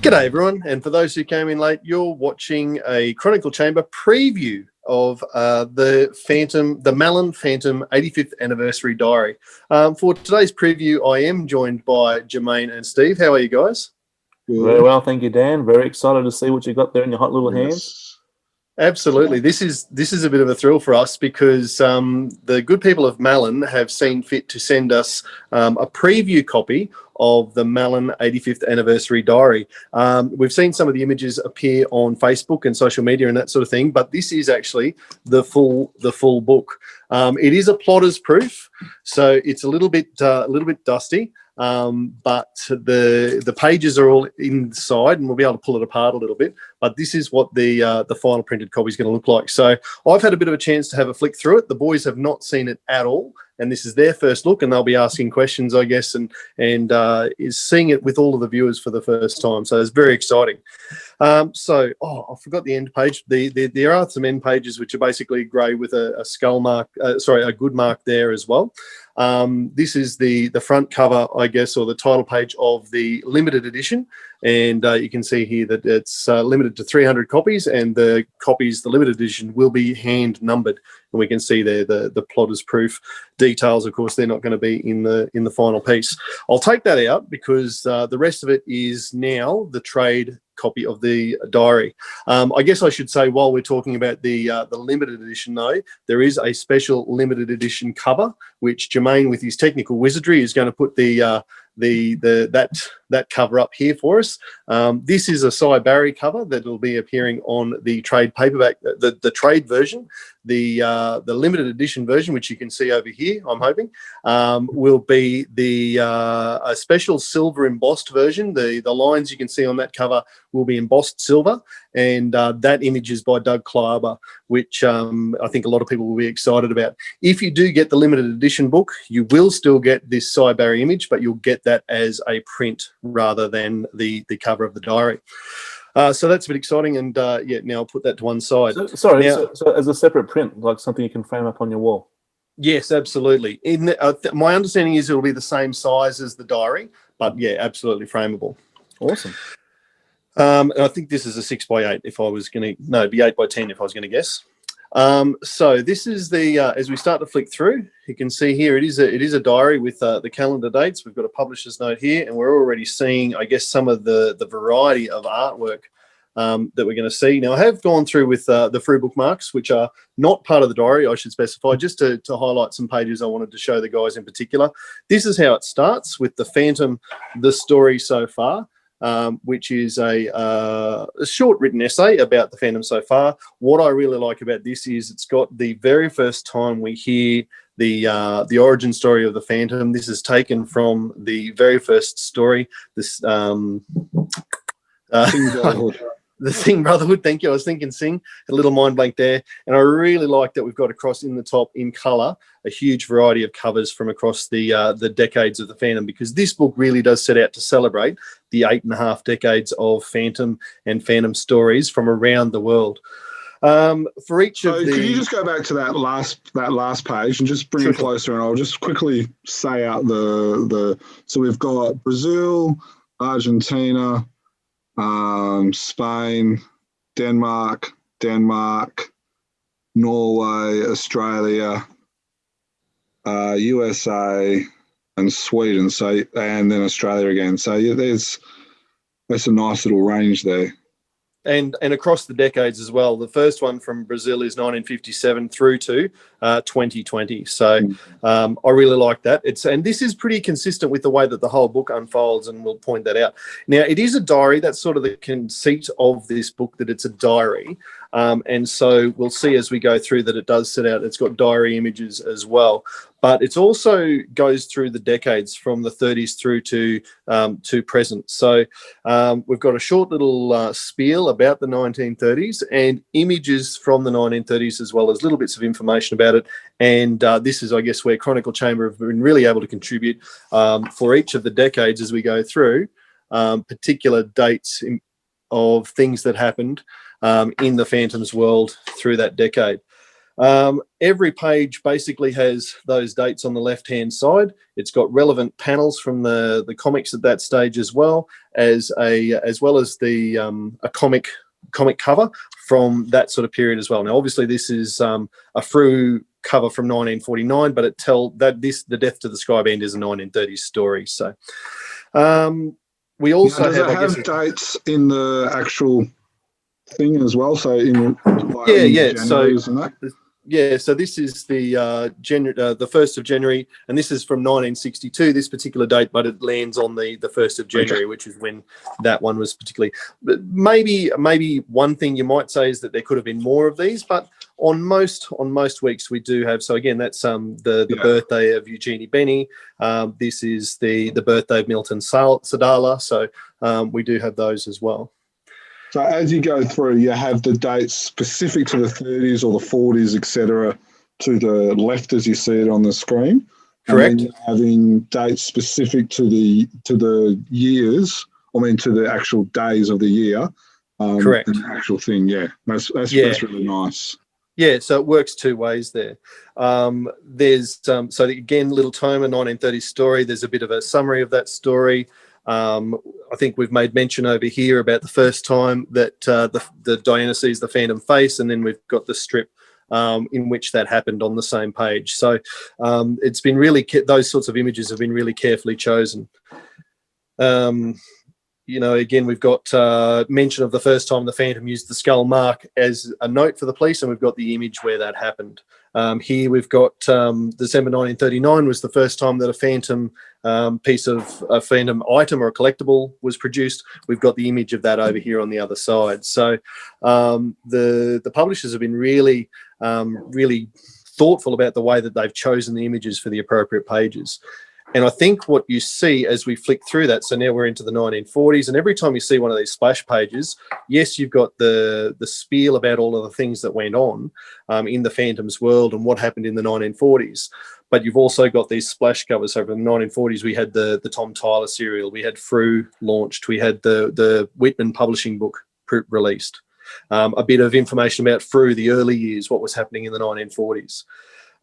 G'day everyone, and for those who came in late, you're watching a Chronicle Chamber preview of the Mallon Phantom 85th Anniversary Diary. For today's preview, I am joined by Jermaine and Steve. How are you guys? Very well, thank you, Dan. Very excited to see what you got there in your hot little hands. Absolutely. This is a bit of a thrill for us because the good people of Mallon have seen fit to send us a preview copy of the Mallon 85th Anniversary Diary. We've seen some of the images appear on Facebook and social media and that sort of thing, but this is actually the full book. It is a plotter's proof, so it's a little bit dusty. But the pages are all inside, and we'll be able to pull it apart a little bit. But this is what the final printed copy is going to look like. So I've had a bit of a chance to have a flick through it. The boys have not seen it at all, and this is their first look, and they'll be asking questions, I guess, and is seeing it with all of the viewers for the first time. So it's very exciting. I forgot the end page. There are some end pages which are basically grey with a skull mark, a good mark there as well. This is the front cover, I guess, or the title page of the limited edition, and you can see here that it's limited to 300 copies, and the limited edition will be hand numbered, and we can see there the plotter's proof details. Of course, they're not going to be in the final piece. I'll take that out because the rest of it is now the trade copy of the diary. I guess I should say, while we're talking about the limited edition, though, there is a special limited edition cover which Jermaine, with his technical wizardry, is going to put that cover up here for us. This is a Cy Barry cover that will be appearing on the trade paperback, the trade version. The limited edition version, which you can see over here, I'm hoping, will be a special silver embossed version. The lines you can see on that cover will be embossed silver, and that image is by Doug Kleiber, which I think a lot of people will be excited about. If you do get the limited edition book, you will still get this Cy Barry image, but you'll get that as a print rather than the cover of the diary. So that's a bit exciting, and now I'll put that to one side. So as a separate print, like something you can frame up on your wall? Yes, absolutely. My understanding is it'll be the same size as the diary, but yeah, absolutely frameable. Awesome. I think this is a 6x8 if I was going to, no, it'd be 8x10 if I was going to guess. So this is as we start to flick through, you can see here it is a diary with the calendar dates. We've got a publisher's note here, and we're already seeing, I guess, some of the variety of artwork that we're going to see. Now, I have gone through with the free bookmarks, which are not part of the diary, I should specify, just to highlight some pages I wanted to show the guys in particular. This is how it starts with the Phantom, the story so far. Which is a short written essay about the Phantom so far. What I really like about this is it's got the very first time we hear the origin story of the Phantom. This is taken from the very first story. This the Sing Brotherhood, thank you. I was thinking Sing, a little mind blank there. And I really like that we've got across in the top in colour a huge variety of covers from across the decades of the Phantom, because this book really does set out to celebrate the 8.5 decades of Phantom and Phantom stories from around the world. For each of the... Could you just go back to that last page and just bring it closer, and I'll just quickly say out so we've got Brazil, Argentina, Spain, Denmark, Norway, Australia, USA, and Sweden. And then Australia again. So yeah, that's a nice little range there. And across the decades as well. The first one from Brazil is 1957 through to 2020. So I really like that. And this is pretty consistent with the way that the whole book unfolds, and we'll point that out. Now, it is a diary. That's sort of the conceit of this book, that it's a diary. And so we'll see as we go through that it does set out, it's got diary images as well. But it also goes through the decades from the 30s through to present. So we've got a short little spiel about the 1930s and images from the 1930s, as well as little bits of information about it. And this is, I guess, where Chronicle Chamber have been really able to contribute for each of the decades as we go through, particular dates of things that happened in the Phantom's world through that decade. Every page basically has those dates on the left-hand side. It's got relevant panels from the comics at that stage as well as the a comic cover from that sort of period as well. Now, obviously, this is a Frew cover from 1949, but the Death to the Skybend is a 1930s story. So we also have dates in the actual thing as well. So in Januaries and that. Yeah, so this is the 1st of January, and this is from 1962, this particular date, but it lands on the 1st of January, which is when that one was particularly. But maybe one thing you might say is that there could have been more of these, but on most weeks we do have. So again, that's the birthday of Eugenie Benny. This is the birthday of Milton Sadala. So we do have those as well. So as you go through, you have the dates specific to the 30s or the 40s, etc., to the left as you see it on the screen. Correct. And then you're having dates specific to the years. I mean, to the actual days of the year. Correct. And the actual thing, that's really nice. Yeah, so it works two ways there. There's so again, Little Toma, 1930s story. There's a bit of a summary of that story. I think we've made mention over here about the first time that the Diana sees the Phantom face, and then we've got the strip in which that happened on the same page. So it's been really those sorts of images have been really carefully chosen. Again, we've got mention of the first time the Phantom used the skull mark as a note for the police, and we've got the image where that happened. Here we've got December 1939 was the first time that a Phantom piece of a Phantom item or a collectible was produced. We've got the image of that over here on the other side. So the publishers have been really thoughtful about the way that they've chosen the images for the appropriate pages. And I think what you see as we flick through that, so now we're into the 1940s, and every time you see one of these splash pages, yes, you've got the spiel about all of the things that went on in the Phantom's world and what happened in the 1940s. But you've also got these splash covers. So in the 1940s, we had the Tom Tyler serial, we had Frew launched, we had the Whitman Publishing book released, a bit of information about Frew, the early years, what was happening in the 1940s.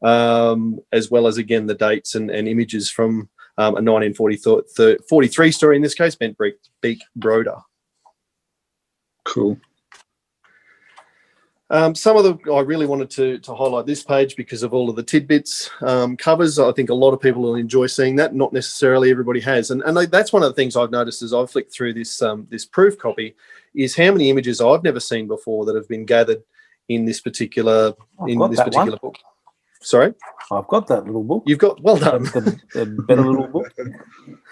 As well as, again, the dates and images from a 1943 story, in this case, Bent Beak Broder. Cool. I really wanted to highlight this page because of all of the tidbits covers. I think a lot of people will enjoy seeing that. Not necessarily everybody has. And that's one of the things I've noticed as I've flicked through this proof copy is how many images I've never seen before that have been gathered in this particular book. Sorry? I've got that little book. You've got, well done. The better little book.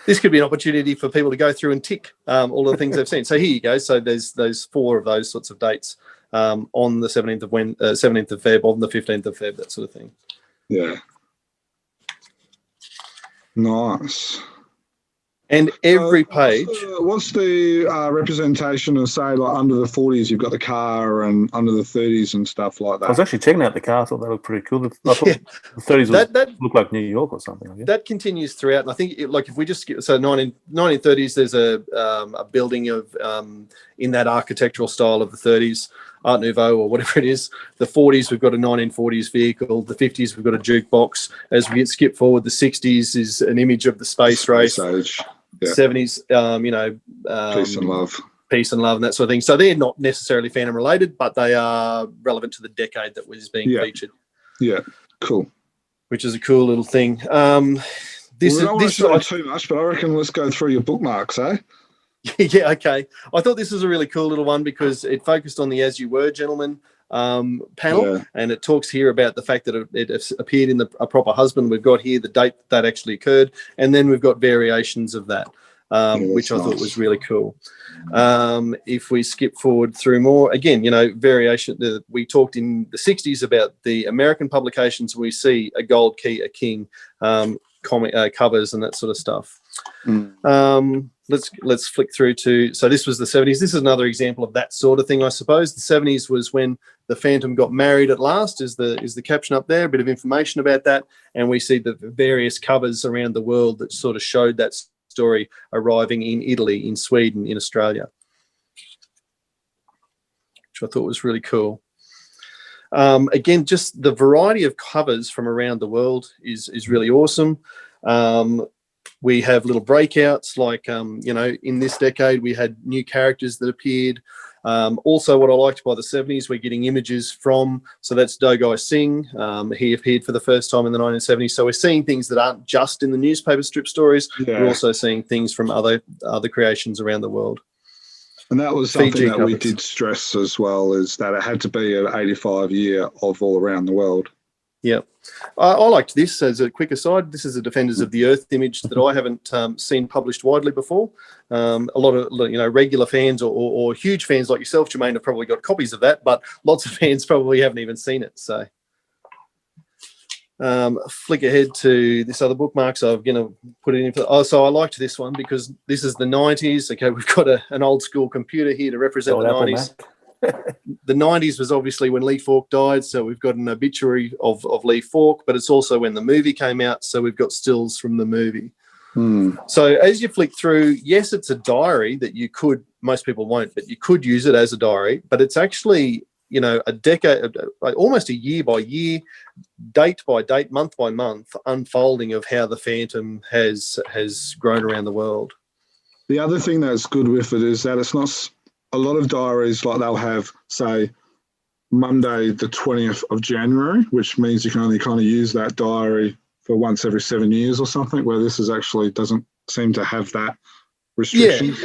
This could be an opportunity for people to go through and tick all of the things they've seen. So here you go. So there's 4 of those sorts of dates on the 17th of Feb, on the 15th of Feb, that sort of thing. Yeah. Nice. And every page. What's the representation of, say, like under the 40s, you've got the car, and under the 30s and stuff like that? I was actually checking out the car. I thought that looked pretty cool. I thought the 30s looked like New York or something. I guess. That continues throughout. And I think, if we just get, so 1930s, there's a building of in that architectural style of the 30s, Art Nouveau or whatever it is. The 40s, we've got a 1940s vehicle. The 50s, we've got a jukebox. As we skip forward, the 60s is an image of the space race. Age. Yeah. 70s, peace and love and that sort of thing. So they're not necessarily Phantom related, but they are relevant to the decade that was being featured. Yeah, cool. Which is a cool little thing. This is not too much, but I reckon let's go through your bookmarks, eh? Yeah, okay. I thought this was a really cool little one because it focused on the As You Were, Gentlemen panel, and it talks here about the fact that it appeared in A Proper Husband. We've got here the date that actually occurred, and then we've got variations of that, which I thought was really cool. If we skip forward through more, again, variation. We talked in the 60s about the American publications. We see a gold key, a king, comic covers and that sort of stuff. Let's flick through to, so this was the 70s. This is another example of that sort of thing, I suppose. The 70s was when the Phantom got married at last, is the caption up there, a bit of information about that. And we see the various covers around the world that sort of showed that story arriving in Italy, in Sweden, in Australia, which I thought was really cool. Again, just the variety of covers from around the world is really awesome. We have little breakouts, like, in this decade, we had new characters that appeared. Also, what I liked by the 70s, we're getting images from, so that's Dogai Singh. He appeared for the first time in the 1970s. So we're seeing things that aren't just in the newspaper strip stories. Yeah. We're also seeing things from other creations around the world. And that was something that we did stress as well, is that it had to be an 85 year of all around the world. Yeah. I liked this as a quick aside. This is a Defenders of the Earth image that I haven't seen published widely before. A lot of regular fans or huge fans like yourself, Jermaine, have probably got copies of that, but lots of fans probably haven't even seen it. So flick ahead to this other Bookmarks. I'm going to put it in for. So I liked this one because this is the 90s. Okay, we've got an old school computer here to represent the 90s. The 90s was obviously when Lee Falk died, so we've got an obituary of Lee Falk, but it's also when the movie came out, so we've got stills from the movie. So as you flick through, yes, it's a diary that you could, most people won't, but you could use it as a diary, but it's actually, a decade, almost a year by year, date by date, month by month, unfolding of how the Phantom has grown around the world. The other thing that's good with it is that it's not... A lot of diaries, like they'll have, say, Monday the 20th of January, which means you can only kind of use that diary for once every 7 years or something, where this is actually doesn't seem to have that restriction.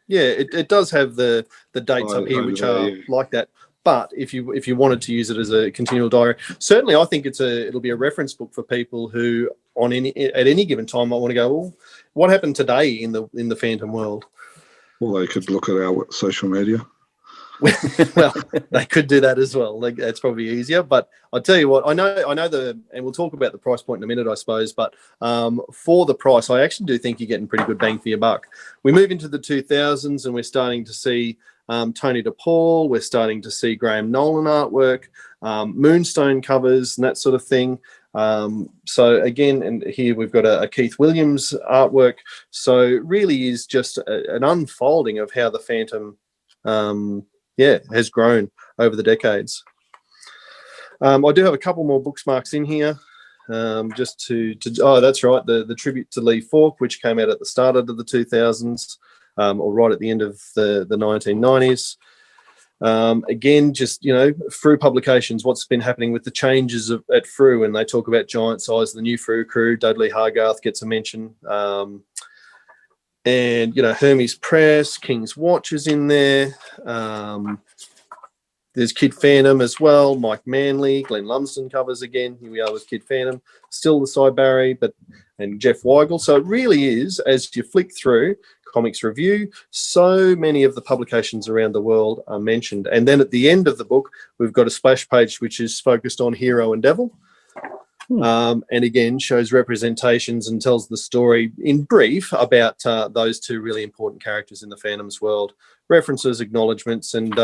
Yeah, it does have the dates up here, which are like that. But if you wanted to use it as a continual diary, certainly I think it'll be a reference book for people who at any given time might want to go, well, what happened today in the Phantom world? Well, they could look at our social media. Well, they could do that as well. That's probably easier. But I'll tell you what, I know and we'll talk about the price point in a minute, I suppose. But for the price, I actually do think you're getting pretty good bang for your buck. We move into the 2000s and we're starting to see Tony DePaul. We're starting to see Graham Nolan artwork, Moonstone covers and that sort of thing. So again, and here we've got a Keith Williams artwork. So it really is just an unfolding of how the Phantom, has grown over the decades. I do have a couple more Bookmarks in here, just to that's right, the tribute to Lee Falk, which came out at the start of the 2000s, or right at the end of the 1990s. Again, just, Frew Publications, what's been happening with the changes at Frew, and they talk about Giant Size, the new Frew crew. Dudley Hargarth gets a mention. And, Hermes Press, King's Watch is in there. There's Kid Phantom as well, Mike Manley, Glenn Lumsden covers again. Here we are with Kid Phantom. Still the Cy Barry, and Jeff Weigel. So it really is, as you flick through, Comics Review, so many of the publications around the world are mentioned. And then at the end of the book, we've got a splash page which is focused on Hero and Devil. And again, shows representations and tells the story in brief about those two really important characters in the Phantom's world. References, acknowledgements, and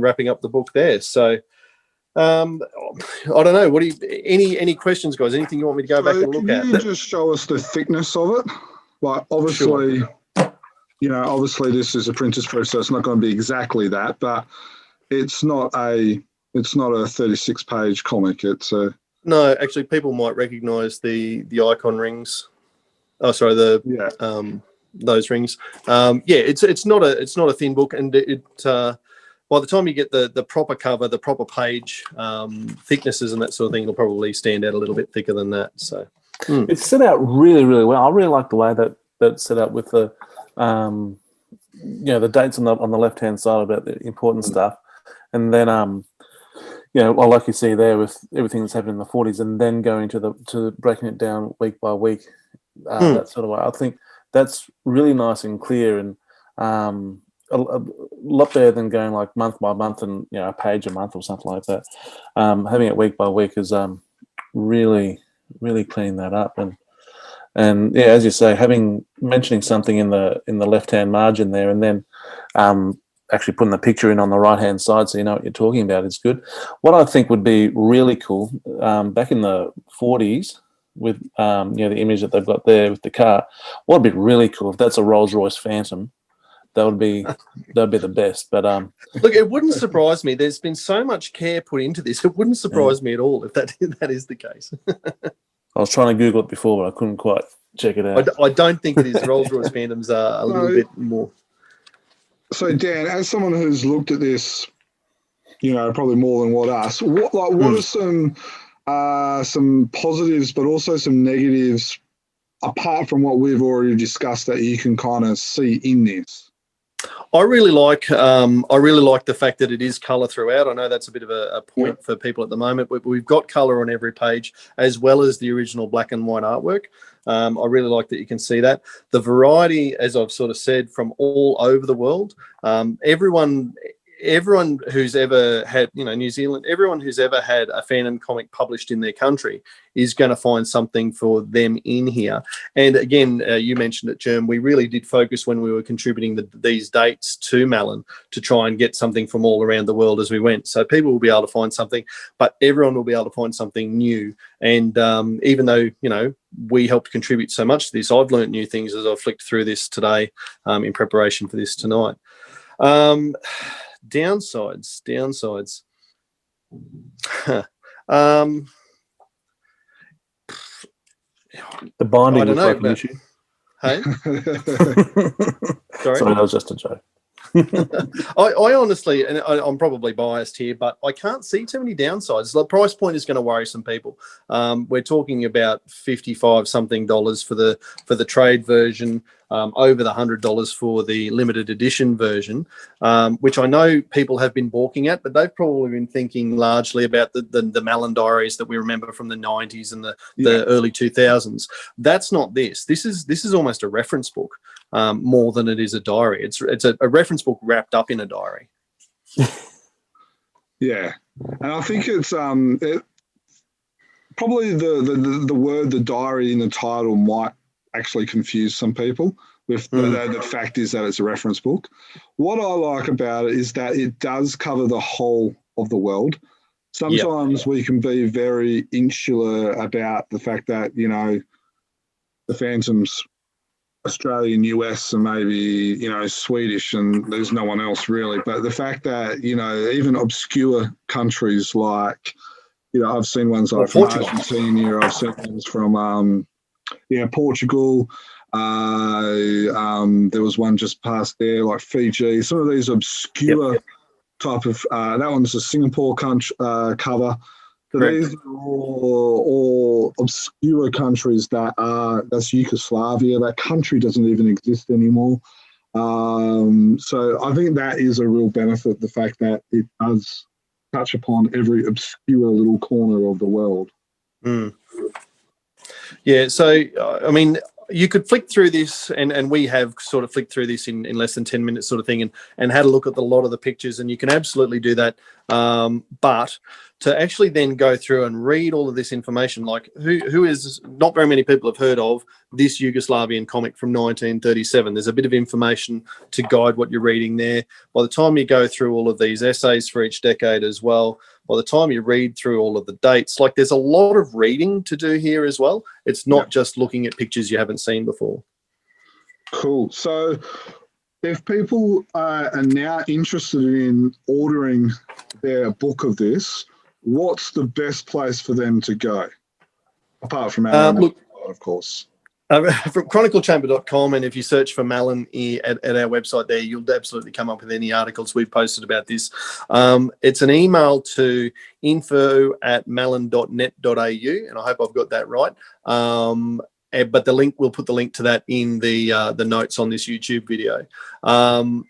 wrapping up the book there. So I don't know. What do you? Any questions, guys? Anything you want me to go back and look at? Can you just show us the thickness of it? Like, obviously. Sure. Obviously this is a printer's press, so it's not going to be exactly that, but it's not a 36-page comic. It's a... No, actually, people might recognise the icon rings. Oh, sorry, those rings. It's not a thin book, and it by the time you get the proper cover, the proper page thicknesses and that sort of thing, it'll probably stand out a little bit thicker than that. So it's set out really, really well. I really like the way that's set up with the the dates on the left hand side about the important stuff, and then like you see there with everything that's happened in the 40s, and then going to breaking it down week by week, that sort of way. I think that's really nice and clear, and a lot better than going like month by month and a page a month or something like that. Having it week by week is really, really cleaning that up. And yeah, as you say, mentioning something in the left-hand margin there, and then actually putting the picture in on the right-hand side so you know what you're talking about is good. What I think would be really cool, back in the 40s with the image that they've got there with the car, what would be really cool if that's a Rolls-Royce Phantom, that would be the best. But look, it wouldn't surprise me. There's been so much care put into this. It wouldn't surprise me at all if that is the case. I was trying to Google it before, but I couldn't quite check it out. I don't think it is. Rolls-Royce fandoms are a little bit more. So, Dan, as someone who's looked at this, probably more than what us, what are some positives, but also some negatives, apart from what we've already discussed, that you can kind of see in this? I really like the fact that it is colour throughout. I know that's a bit of a point for people at the moment, but we've got colour on every page as well as the original black and white artwork. I really like that you can see that. The variety, as I've sort of said, from all over the world. Everyone who's ever had, New Zealand, everyone who's ever had a fandom comic published in their country is going to find something for them in here. And again, you mentioned it, Germ, we really did focus when we were contributing these dates to Mallon to try and get something from all around the world as we went. So people will be able to find something, but everyone will be able to find something new. And even though, we helped contribute so much to this, I've learned new things as I've flicked through this today in preparation for this tonight. Downsides. The binding looks like an but, issue. Hey? Sorry, that was just a joke. I honestly, and I'm probably biased here, but I can't see too many downsides. The price point is going to worry some people. We're talking about $55 something for the trade version, over the $100 for the limited edition version, which I know people have been balking at, but they've probably been thinking largely about the Mallon diaries that we remember from the 90s and the early 2000s. That's not this. This is almost a reference book. More than it is a diary. It's a reference book wrapped up in a diary. Yeah, and I think it's probably the word the diary in the title might actually confuse some people with the fact is that it's a reference book. What I like about it is that it does cover the whole of the world. Sometimes we can be very insular about the fact that, the Phantom's Australian, US, and maybe, Swedish, and there's no one else really. But the fact that, even obscure countries like, I've seen ones like from Argentina, I've seen ones from, Portugal. There was one just past there, like Fiji. Some of these obscure type of, that one's a Singapore cover. So these are all obscure countries that's Yugoslavia. That country doesn't even exist anymore. So I think that is a real benefit, the fact that it does touch upon every obscure little corner of the world. Yeah, so, I mean, you could flick through this, and we have sort of flicked through this in less than 10 minutes sort of thing, and had a look at a lot of the pictures, and you can absolutely do that. But to actually then go through and read all of this information, like who is, not very many people have heard of this Yugoslavian comic from 1937. There's a bit of information to guide what you're reading there. By the time you go through all of these essays for each decade as well, by the time you read through all of the dates, like there's a lot of reading to do here as well. It's not just looking at pictures you haven't seen before. Cool. So if people are now interested in ordering their book of this, what's the best place for them to go? Apart from our website, of course. From chroniclechamber.com, and if you search for Mallon at our website there, you'll absolutely come up with any articles we've posted about this. It's an email to info@mallon.net.au, and I hope I've got that right. But we'll put the link to that in the notes on this YouTube video. The email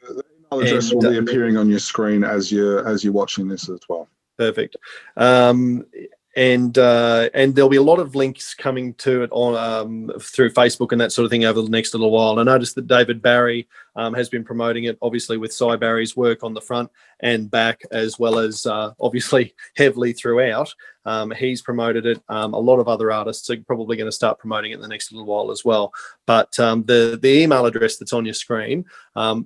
address will be appearing on your screen as you're watching this as well. Perfect. And there'll be a lot of links coming to it on through Facebook and that sort of thing over the next little while. I noticed that David Barry has been promoting it, obviously with Cy Barry's work on the front and back, as well as obviously heavily throughout. He's promoted it. A lot of other artists are probably going to start promoting it in the next little while as well. But the email address that's on your screen,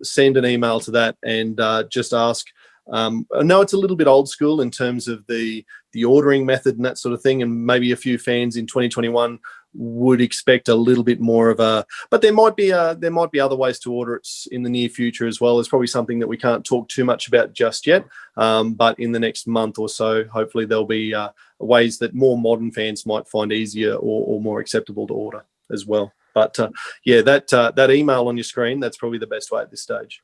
send an email to that and just ask. I know it's a little bit old school in terms of the ordering method and that sort of thing, and maybe a few fans in 2021 would expect a little bit more of a, but there might be other ways to order it in the near future as well. It's probably something that we can't talk too much about just yet, but in the next month or so, hopefully there'll be ways that more modern fans might find easier or more acceptable to order as well. But yeah, that email on your screen, that's probably the best way at this stage.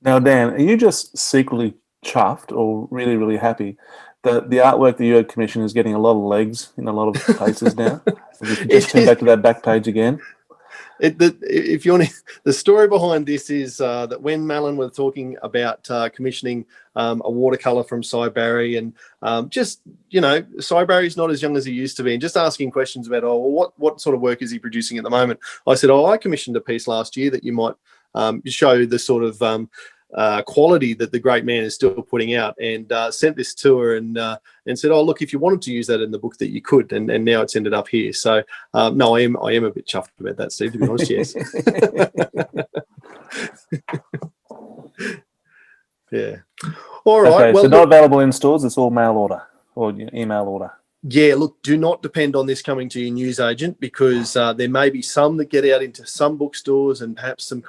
Now, Dan, are you just secretly chuffed or really, really happy that the artwork that you had commissioned is getting a lot of legs in a lot of places now? We can just turn back to that back page again. If you want, the story behind this is that when Mallon were talking about commissioning a watercolor from Cy Barry, and just, you know, Cy Barry's not as young as he used to be, and just asking questions about, oh, well, what sort of work is he producing at the moment? I said, oh, I commissioned a piece last year that you might show the sort of quality that the great man is still putting out, and sent this to her and said, oh, look, if you wanted to use that in the book that you could, and now it's ended up here. So no, I am a bit chuffed about that, Steve, to be honest. Yes. Yeah. All right. Okay, well, so not available in stores, it's all mail order or email order. Yeah, look, do not depend on this coming to your newsagent, because there may be some that get out into some bookstores and perhaps some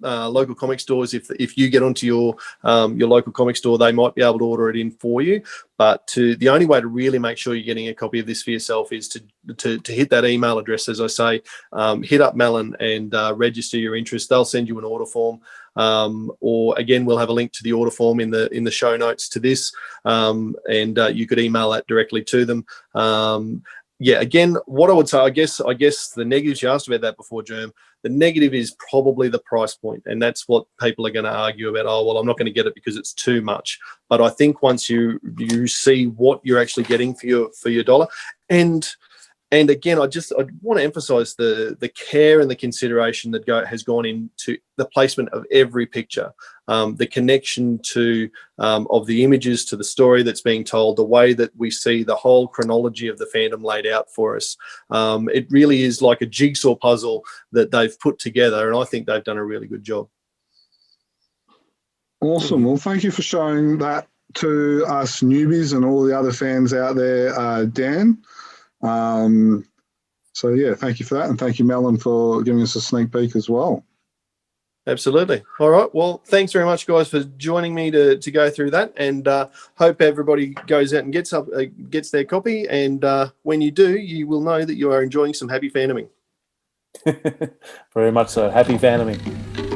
local comic stores. If you get onto your local comic store, they might be able to order it in for you. But the only way to really make sure you're getting a copy of this for yourself is to hit that email address, as I say, hit up Mallon and register your interest. They'll send you an order form, or again, we'll have a link to the order form in the show notes to this, and you could email that directly to them. Yeah, again, what I would say, I guess the negatives, you asked about that before, Germ. The negative is probably the price point, and that's what people are going to argue about. Oh, well, I'm not going to get it because it's too much. But I think once you see what you're actually getting for your dollar, and again, I want to emphasize the care and the consideration that has gone into the placement of every picture, the connection to of the images to the story that's being told, the way that we see the whole chronology of the fandom laid out for us. It really is like a jigsaw puzzle that they've put together, and I think they've done a really good job. Awesome. Well, thank you for showing that to us newbies and all the other fans out there, Dan. So yeah, thank you for that, and thank you, Mallon, for giving us a sneak peek as well. Absolutely. All right. Well, thanks very much, guys, for joining me to go through that, and hope everybody goes out and gets their copy. And when you do, you will know that you are enjoying some happy fandoming. Very much so. Happy fandoming.